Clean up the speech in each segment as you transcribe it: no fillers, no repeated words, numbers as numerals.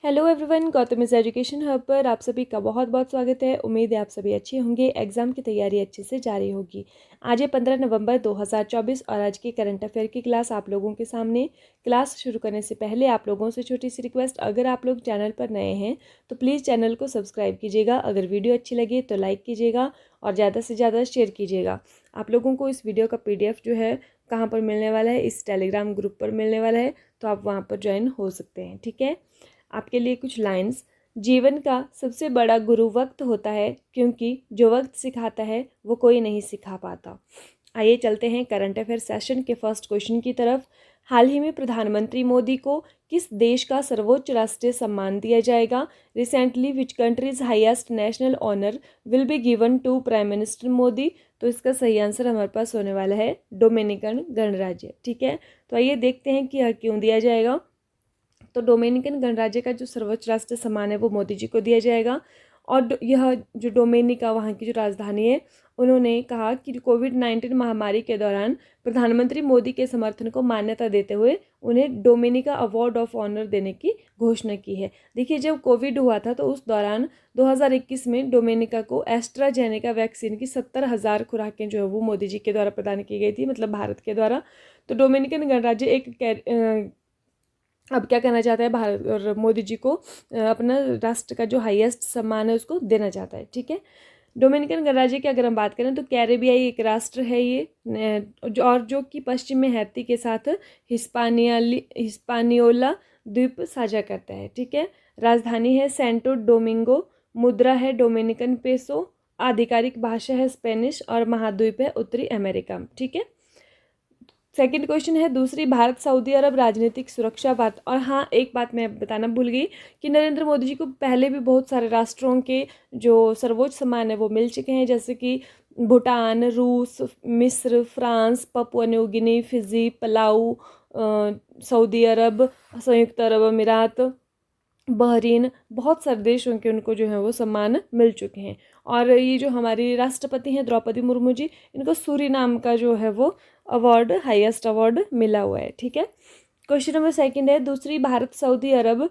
Hello everyone, Gautam is education hub पर आप सभी का बहुत बहुत स्वागत है। उम्मीद है आप सभी अच्छे होंगे, एग्ज़ाम की तैयारी अच्छे से जारी होगी। आज है 15 नवंबर 2024 और आज की करंट अफेयर की क्लास आप लोगों के सामने। क्लास शुरू करने से पहले आप लोगों से छोटी सी रिक्वेस्ट, अगर आप लोग चैनल पर नए हैं तो प्लीज़ चैनल को सब्सक्राइब कीजिएगा। अगर वीडियो अच्छी लगे तो लाइक कीजिएगा और ज़्यादा से ज़्यादा शेयर कीजिएगा। आप लोगों को इस वीडियो का PDF जो है कहाँ पर मिलने वाला है, इस टेलीग्राम ग्रुप पर मिलने वाला है, तो आप वहाँ पर ज्वाइन हो सकते हैं। ठीक है, आपके लिए कुछ लाइंस। जीवन का सबसे बड़ा गुरु वक्त होता है, क्योंकि जो वक्त सिखाता है वो कोई नहीं सिखा पाता। आइए चलते हैं करंट अफेयर सेशन के फर्स्ट क्वेश्चन की तरफ। हाल ही में प्रधानमंत्री मोदी को किस देश का सर्वोच्च राष्ट्रीय सम्मान दिया जाएगा? Recently which country's highest national honour will be given to prime minister Modi? तो इसका सही आंसर हमारे पास होने वाला है डोमिनिकन गणराज्य। ठीक है, तो आइए देखते हैं कि यह क्यों दिया जाएगा। तो डोमिनिकन गणराज्य का जो सर्वोच्च राष्ट्रीय सम्मान है वो मोदी जी को दिया जाएगा। और यह जो डोमिनिका, वहाँ की जो राजधानी है, उन्होंने कहा कि कोविड-19 महामारी के दौरान प्रधानमंत्री मोदी के समर्थन को मान्यता देते हुए उन्हें डोमिनिका अवार्ड ऑफ ऑनर देने की घोषणा की है। देखिए, जब कोविड हुआ था तो उस दौरान 2021 में डोमिनिका को एस्ट्राजेनेका वैक्सीन की 70,000 खुराकें जो है वो मोदी जी के द्वारा प्रदान की गई थी, मतलब भारत के द्वारा। तो डोमिनिकन गणराज्य अब क्या करना चाहता है, भारत और मोदी जी को अपना राष्ट्र का जो हाईएस्ट सम्मान है उसको देना चाहता है। ठीक है, डोमिनिकन गणराज्य की अगर हम बात करें तो कैरेबियाई एक राष्ट्र है ये, और जो कि पश्चिम में हैती के साथ हिस्पानियोला द्वीप साझा करता है। ठीक है, राजधानी है सेंटो डोमिंगो, मुद्रा है डोमिनिकन पेसो, आधिकारिक भाषा है स्पेनिश और महाद्वीप है उत्तरी अमेरिका। ठीक है, सेकंड क्वेश्चन है दूसरी भारत सऊदी अरब राजनीतिक सुरक्षा बात। और हाँ, एक बात मैं बताना भूल गई कि नरेंद्र मोदी जी को पहले भी बहुत सारे राष्ट्रों के जो सर्वोच्च सम्मान है वो मिल चुके हैं, जैसे कि भूटान, रूस, मिस्र, France, Papua New Guinea, Fiji, Palau, सऊदी अरब, संयुक्त अरब अमीरात, बहरीन, बहुत सारे देशों के उनको जो है वो सम्मान मिल चुके हैं। और ये जो हमारी राष्ट्रपति हैं द्रौपदी मुर्मू जी, इनको सूरीनाम का जो है वो अवार्ड, हाईएस्ट अवार्ड मिला हुआ है। ठीक है, क्वेश्चन नंबर सेकंड है दूसरी भारत सऊदी अरब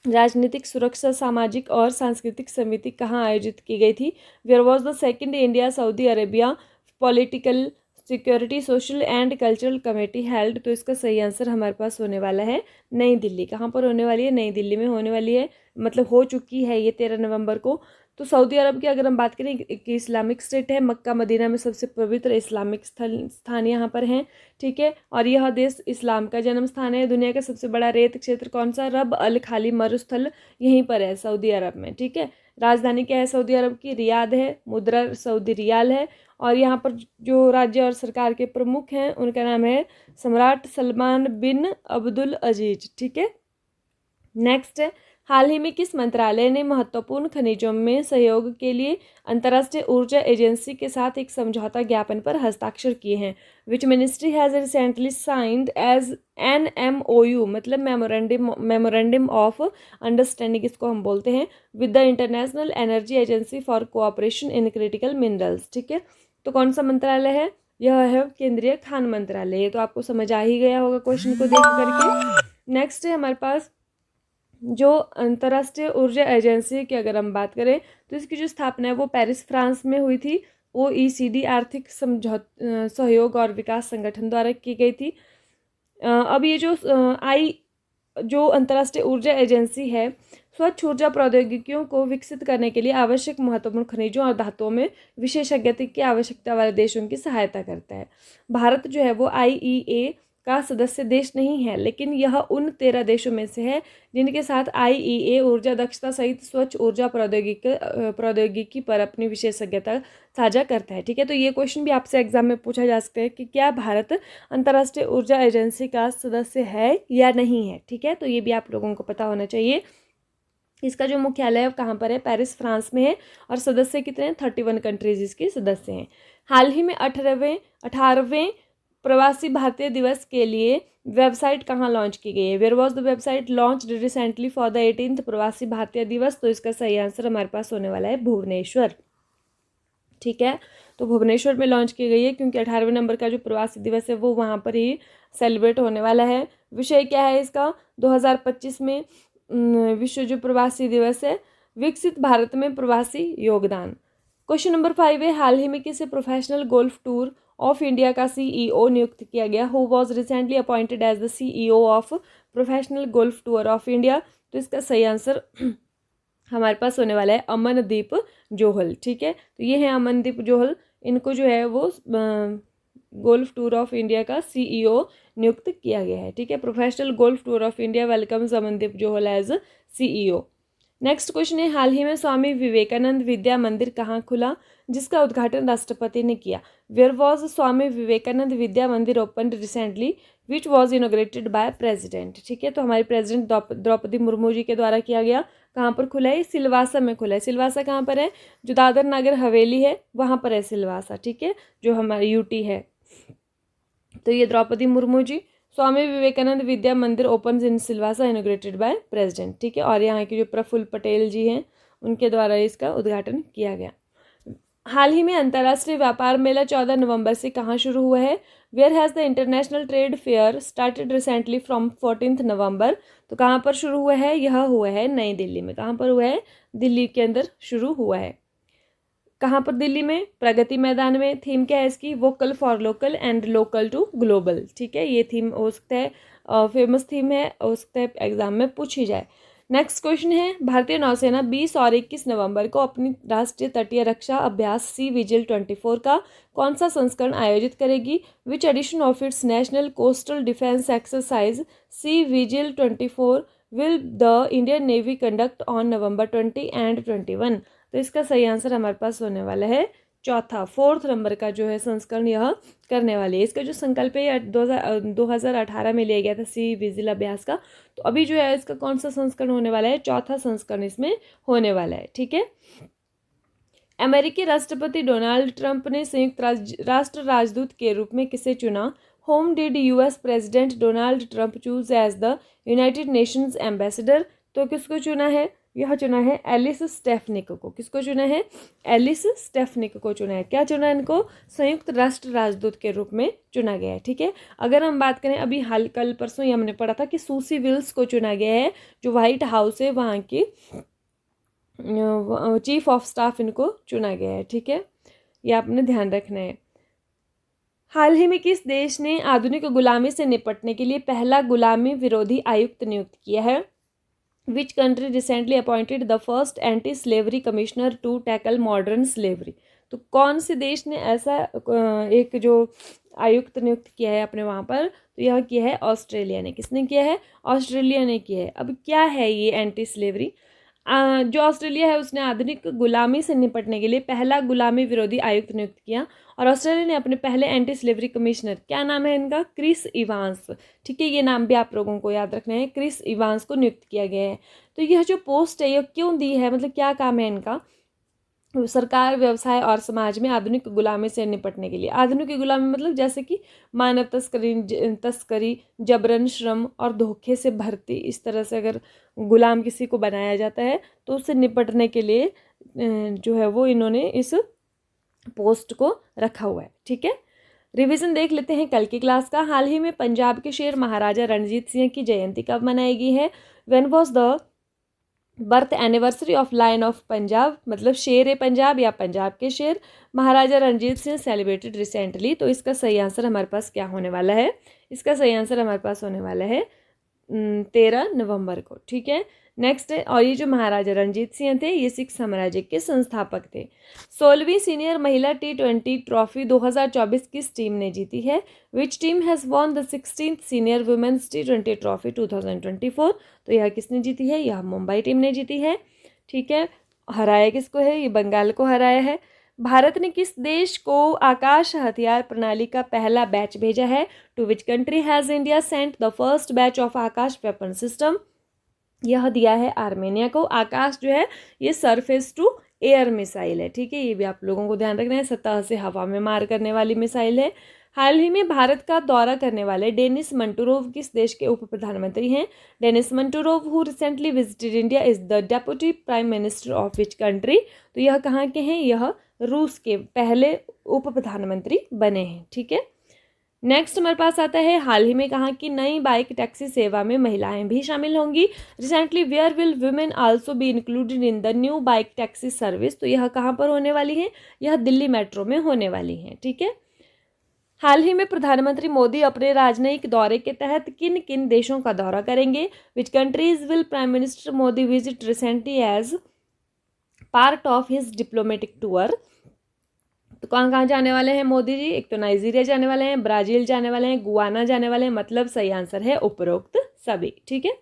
राजनीतिक सुरक्षा सामाजिक और सांस्कृतिक समिति कहाँ आयोजित की गई थी? Where was the second India Saudi Arabia political security social and cultural committee held? तो इसका सही आंसर हमारे पास होने वाला है नई दिल्ली। कहाँ पर होने वाली है? नई दिल्ली में होने वाली है, मतलब हो चुकी है ये 13 नवंबर को। तो सऊदी अरब की अगर हम बात करें, एक इस्लामिक स्टेट है, मक्का मदीना में सबसे पवित्र इस्लामिक स्थान यहाँ पर हैं। ठीक है, और यह देश इस्लाम का जन्म स्थान है। दुनिया का सबसे बड़ा रेत क्षेत्र कौन सा? रब अल खाली मरुस्थल यहीं पर है सऊदी अरब में। ठीक है, राजधानी क्या है सऊदी अरब की? रियाद है, मुद्रा सऊदी रियाल है। और यहाँ पर जो राज्य और सरकार के प्रमुख हैं उनका नाम है सम्राट सलमान बिन अब्दुल अजीज। ठीक है, नेक्स्ट है हाल ही में किस मंत्रालय ने महत्वपूर्ण खनिजों में सहयोग के लिए अंतर्राष्ट्रीय ऊर्जा एजेंसी के साथ एक समझौता ज्ञापन पर हस्ताक्षर किए हैं? Which ministry has recently signed as an MOU, मतलब मेमोरेंडम ऑफ अंडरस्टैंडिंग इसको हम बोलते हैं, with the international energy agency for cooperation in critical minerals. ठीक है, तो कौन सा मंत्रालय है? यह है केंद्रीय खान मंत्रालय। ये तो आपको समझ आ ही गया होगा क्वेश्चन को देख करके। नेक्स्ट है हमारे पास जो अंतर्राष्ट्रीय ऊर्जा एजेंसी की अगर हम बात करें तो इसकी जो स्थापना है वो पेरिस फ्रांस में हुई थी। OECD आर्थिक सहयोग और विकास संगठन द्वारा की गई थी। अब ये जो अंतर्राष्ट्रीय ऊर्जा एजेंसी है, स्वच्छ ऊर्जा प्रौद्योगिकियों को विकसित करने के लिए आवश्यक महत्वपूर्ण खनिजों और धातुओं में विशेषज्ञता की आवश्यकता वाले देशों की सहायता करता है। भारत जो है वो IEA का सदस्य देश नहीं है, लेकिन यह उन 13 देशों में से है जिनके साथ IEA ऊर्जा दक्षता सहित स्वच्छ ऊर्जा प्रौद्योगिकी पर अपनी विशेषज्ञता साझा करता है। ठीक है, तो ये क्वेश्चन भी आपसे एग्जाम में पूछा जा सकता है कि क्या भारत अंतर्राष्ट्रीय ऊर्जा एजेंसी का सदस्य है या नहीं है। ठीक है, तो ये भी आप लोगों को पता होना चाहिए। इसका जो मुख्यालय कहाँ पर है? पेरिस फ्रांस में है। और सदस्य कितने हैं? 31 कंट्रीज इसके सदस्य हैं। हाल ही में 18वें प्रवासी भारतीय दिवस के लिए वेबसाइट कहाँ लॉन्च की गई है? Where was the website launch recently for the 18th Pravasi भारतीय दिवस? तो इसका सही आंसर हमारे पास होने वाला है भुवनेश्वर। ठीक है, तो भुवनेश्वर में लॉन्च की गई है क्योंकि 18वें नंबर का जो प्रवासी दिवस है वो वहाँ पर ही सेलिब्रेट होने वाला है। विषय क्या है इसका? 2025 में विश्व जो प्रवासी दिवस है, विकसित भारत में प्रवासी योगदान। क्वेश्चन नंबर 5 है, हाल ही में किसे professional golf tour of India का CEO नियुक्त किया गया? Who was recently appointed as the CEO of professional golf tour of India? तो इसका सही आंसर हमारे पास होने वाला है अमनदीप जोहल। ठीक है, तो ये है अमनदीप जोहल, इनको जो है वो गोल्फ टूर ऑफ इंडिया का CEO नियुक्त किया गया है। ठीक है, professional golf tour of India welcomes Amandeep Johal as CEO। Next question है, हाल ही में स्वामी विवेकानंद विद्या मंदिर कहाँ खुला, जिसका उद्घाटन राष्ट्रपति ने किया? वेयर वॉज स्वामी विवेकानंद विद्या मंदिर open recently which was inaugurated by president? ठीक है, तो हमारे प्रेसिडेंट द्रौपदी मुर्मू जी के द्वारा किया गया। कहाँ पर खुला है? सिलवासा में खुला है। सिलवासा कहाँ पर है? जो दादर नगर हवेली है वहाँ पर है सिलवासा। ठीक है, जो हमारी UT है। तो ये द्रौपदी मुर्मू जी, स्वामी विवेकानंद विद्या मंदिर open in Silvassa inaugurated by president. ठीक है, और यहाँ के जो प्रफुल्ल पटेल जी हैं उनके द्वारा इसका उद्घाटन किया गया। हाल ही में अंतर्राष्ट्रीय व्यापार मेला 14 नवंबर से कहाँ शुरू हुआ है? Where has the international trade fair started recently from 14 November? तो कहाँ पर शुरू हुआ है? यह हुआ है नई दिल्ली में। कहाँ पर हुआ है? दिल्ली के अंदर शुरू हुआ है। कहाँ पर? दिल्ली में, प्रगति मैदान में। थीम क्या है इसकी? Vocal for local and local to global. ठीक है, ये थीम हो सकता है फेमस थीम है, हो सकता है एग्जाम में पूछी जाए। नेक्स्ट क्वेश्चन है, भारतीय नौसेना 20 और 21 नवंबर को अपनी राष्ट्रीय तटीय रक्षा अभ्यास सी विजिल 24 का कौन सा संस्करण आयोजित करेगी? Which edition of its national coastal defence exercise sea vigil 24 will the Indian navy conduct on November 20 and 21? तो इसका सही आंसर हमारे पास होने वाला है चौथा, 4th नंबर का जो है संस्करण यह करने वाले है। इसका जो संकल्प है 2018 में लिया गया था सी विजिल अभ्यास का। तो अभी जो है इसका कौन सा संस्करण होने वाला है? चौथा संस्करण इसमें होने वाला है। ठीक है, अमेरिकी राष्ट्रपति डोनाल्ड ट्रंप ने संयुक्त राष्ट्र राजदूत के रूप में किसे चुना? Whom did US president Donald Trump choose as the United Nations ambassador? तो किसको चुना है? यह चुना है एलिस स्टेफनिक को। किसको चुना है? एलिस स्टेफनिक को चुना है। क्या चुना है इनको? संयुक्त राष्ट्र राजदूत के रूप में चुना गया है। ठीक है, अगर हम बात करें अभी हाल कल परसों ही हमने पढ़ा था कि सूसी विल्स को चुना गया है, जो व्हाइट हाउस है वहाँ की चीफ ऑफ स्टाफ, इनको चुना गया है। ठीक है, ये आपने ध्यान रखना है। हाल ही में किस देश ने आधुनिक गुलामी से निपटने के लिए पहला गुलामी विरोधी आयुक्त नियुक्त किया है? Which country recently appointed the first anti slavery commissioner to tackle modern slavery? तो कौन से देश ने ऐसा एक जो आयुक्त नियुक्त किया है अपने वहाँ पर? तो यह किया है ऑस्ट्रेलिया ने। किसने किया है? ऑस्ट्रेलिया ने किया है। अब क्या है ये एंटी स्लेवरी? जो ऑस्ट्रेलिया है उसने आधुनिक गुलामी से निपटने के लिए पहला गुलामी विरोधी आयुक्त नियुक्त किया, और ऑस्ट्रेलिया ने अपने पहले एंटी स्लेवरी कमिश्नर, क्या नाम है इनका? Chris Evans. ठीक है, ये नाम भी आप लोगों को याद रखना है। क्रिस इवांस को नियुक्त किया गया है। तो यह जो पोस्ट है यह क्यों दी है, मतलब क्या काम है इनका? सरकार, व्यवसाय और समाज में आधुनिक गुलामी से निपटने के लिए। आधुनिक गुलामी मतलब जैसे कि मानव तस्करी, जबरन श्रम और धोखे से भर्ती, इस तरह से अगर गुलाम किसी को बनाया जाता है तो उससे निपटने के लिए जो है वो इन्होंने इस पोस्ट को रखा हुआ है। ठीक है, रिवीजन देख लेते हैं कल की क्लास का। हाल ही में पंजाब के शेर महाराजा रणजीत सिंह की जयंती कब मनाई गई है? When was the birth anniversary of lion of Punjab, मतलब शेर ए पंजाब या पंजाब के शेर महाराजा रणजीत सिंह सेलिब्रेटेड रिसेंटली? तो इसका सही आंसर हमारे पास क्या होने वाला है? इसका सही आंसर हमारे पास होने वाला है 13 नवंबर को। ठीक है, नेक्स्ट है, और ये जो महाराजा रणजीत सिंह थे ये सिख साम्राज्य के संस्थापक थे। 16वीं सीनियर महिला T20 ट्रॉफी 2024 किस टीम ने जीती है? Which team has won the 16th senior women's T20 trophy 2024? तो यह किसने जीती है? यह मुंबई टीम ने जीती है। ठीक है, हराया किसको है? ये बंगाल को हराया है। भारत ने किस देश को आकाश हथियार प्रणाली का पहला बैच भेजा है? To which country has India sent the first batch of Akash weapon system? यह दिया है आर्मेनिया को। आकाश जो है ये सरफेस टू एयर मिसाइल है। ठीक है, ये भी आप लोगों को ध्यान रखना है, सतह से हवा में मार करने वाली मिसाइल है। हाल ही में भारत का दौरा करने वाले डेनिस मंटूरोव किस देश के उप प्रधानमंत्री हैं? Denis Manturov who recently visited India is the deputy prime minister of which country? तो यह कहाँ के हैं? यह रूस के पहले उप प्रधानमंत्री बने हैं। ठीक है, नेक्स्ट हमारे पास आता है, हाल ही में कहा कि नई बाइक टैक्सी सेवा में महिलाएं भी शामिल होंगी। Recently where will women also be included in the new bike taxi service. तो यह कहाँ पर होने वाली है, यह दिल्ली मेट्रो में होने वाली है। ठीक है। हाल ही में प्रधानमंत्री मोदी अपने राजनयिक दौरे के तहत किन किन देशों का दौरा करेंगे। Which countries will prime minister Modi visit recently as part of his diplomatic tour. तो कहाँ कहाँ जाने वाले हैं मोदी जी, एक तो नाइजीरिया जाने वाले हैं, ब्राजील जाने वाले हैं, गुआना जाने वाले हैं, मतलब सही आंसर है उपरोक्त सभी। ठीक है।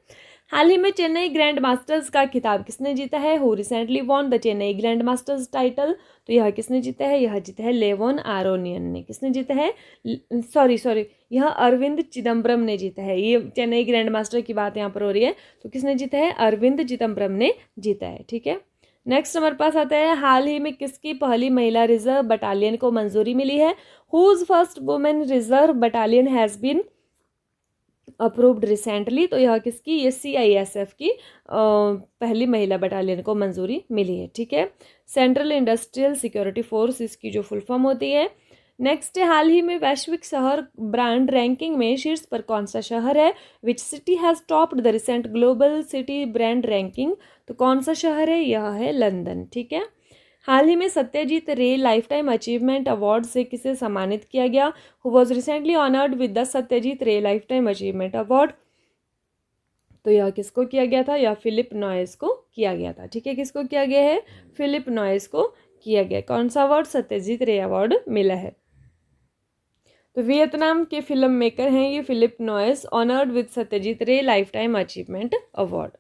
हाल ही में चेन्नई ग्रैंड मास्टर्स का खिताब किसने जीता है। Who recently won the Chennai grand masters title. तो यह किसने जीता है, यह जीता है लेवोन आरोनियन ने। किसने जीता है, सॉरी यह अरविंद चिदम्बरम ने जीता है। ये चेन्नई ग्रैंड मास्टर की बात यहाँ पर हो रही है, तो किसने जीता है, अरविंद चिदम्बरम ने जीता है। ठीक है। नेक्स्ट हमारे पास आता है, हाल ही में किसकी पहली महिला रिजर्व बटालियन को मंजूरी मिली है। Whose first women reserve battalion has been approved recently. तो यह किसकी, ये CISF की पहली महिला बटालियन को मंजूरी मिली है। ठीक है। सेंट्रल इंडस्ट्रियल सिक्योरिटी फोर्स इसकी जो फुल फॉर्म होती है। नेक्स्ट है, हाल ही में वैश्विक शहर ब्रांड रैंकिंग में शीर्ष पर कौन सा शहर है। Which city has topped the recent global city brand ranking. तो कौन सा शहर है, यह है लंदन। ठीक है। हाल ही में Satyajit Ray lifetime achievement award से किसे सम्मानित किया गया। Who was recently honoured with the Satyajit Ray lifetime achievement award. तो यह किसको किया गया था, यह फिलिप नॉइस को किया गया था। ठीक है। किसको किया गया है, फिलिप नॉइस को किया गया। कौन सा अवार्ड, सत्यजीत रे अवार्ड मिला है। तो वियतनाम के फिल्म मेकर हैं ये Phillip Noyce, honoured with Satyajit Ray lifetime achievement award.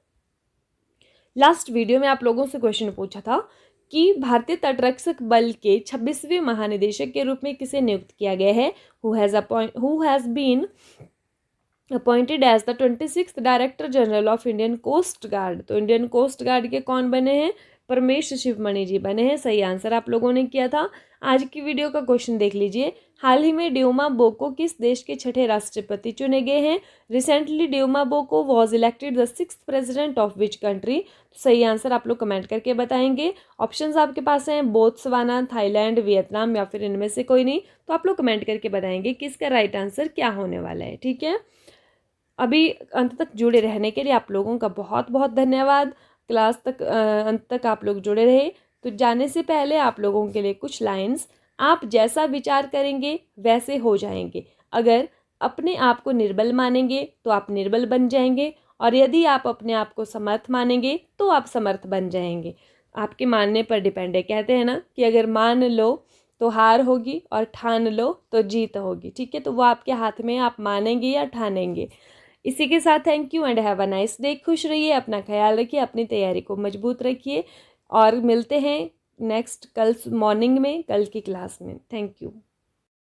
Last video में आप लोगों से क्वेश्चन पूछा था कि भारतीय तटरक्षक बल के 26वें महानिदेशक के रूप में किसे नियुक्त किया गया है। Who has been appointed as the 26th director general of Indian coast guard. तो इंडियन कोस्ट गार्ड के कौन बने हैं, परमेश शिवमणि जी बने हैं। सही आंसर आप लोगों ने किया था। आज की वीडियो का क्वेश्चन देख लीजिए, हाल ही में ड्यूमा बोको किस देश के छठे राष्ट्रपति चुने गए हैं। Recently Duma Boko was elected the 6th president of which country. सही आंसर आप लोग कमेंट करके बताएंगे। ऑप्शंस आपके पास हैं बोत्सवाना, थाईलैंड, वियतनाम या फिर इनमें से कोई नहीं। तो आप लोग कमेंट करके बताएंगे कि इसका राइट आंसर क्या होने वाला है। ठीक है। अभी अंत तक जुड़े रहने के लिए आप लोगों का बहुत बहुत धन्यवाद। क्लास तक अंत तक आप लोग जुड़े रहे। तो जाने से पहले आप लोगों के लिए कुछ लाइंस, आप जैसा विचार करेंगे वैसे हो जाएंगे। अगर अपने आप को निर्बल मानेंगे तो आप निर्बल बन जाएंगे, और यदि आप अपने आप को समर्थ मानेंगे तो आप समर्थ बन जाएंगे। आपके मानने पर डिपेंड है। कहते हैं ना कि अगर मान लो तो हार होगी और ठान लो तो जीत होगी। ठीक है। तो वो आपके हाथ में, आप मानेंगे या ठानेंगे। इसी के साथ thank you and have a nice day. खुश रहिए, अपना ख्याल रखिए, अपनी तैयारी को मजबूत रखिए, और मिलते हैं नेक्स्ट कल मॉर्निंग में, कल की क्लास में। Thank you.